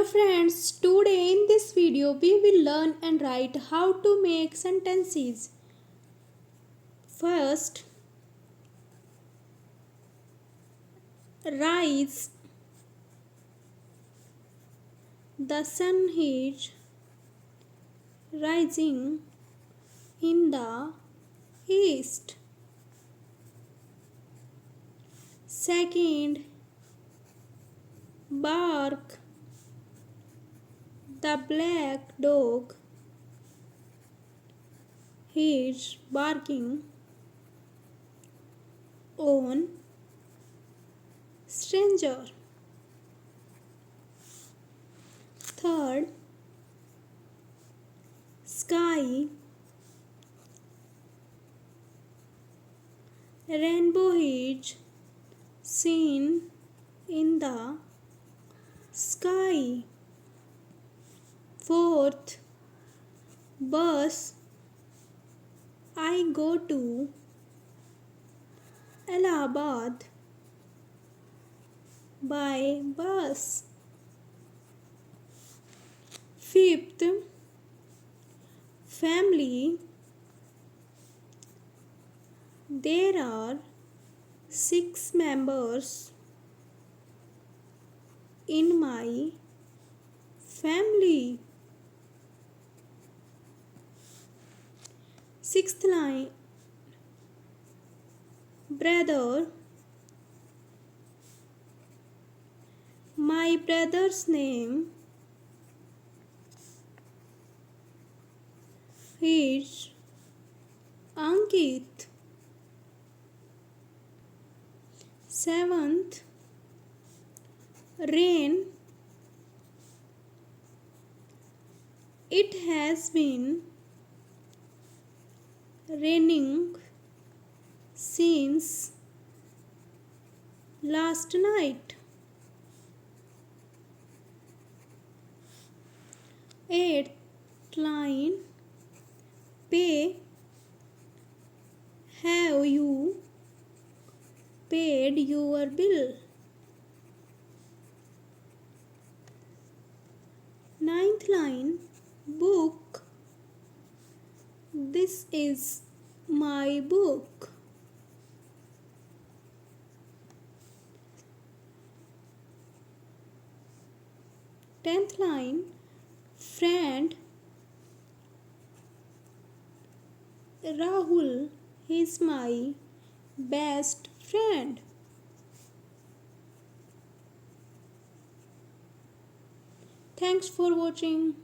friends, today in this video we will learn and write how to make sentences. First, rise. The sun is rising in the east. Second, bark. The black dog is barking on stranger. Third, sky. Rainbow is seen in the sky. Fourth, bus. I go to Allahabad by bus. Fifth, family. There are 6 members in my family. Sixth line, brother. My brother's name is Ankit. Seventh, rain. It has been raining since last night. Eighth line, pay. Have you paid your bill? Ninth line, book. This is my book. Tenth line, friend. Rahul is my best friend. Thanks for watching.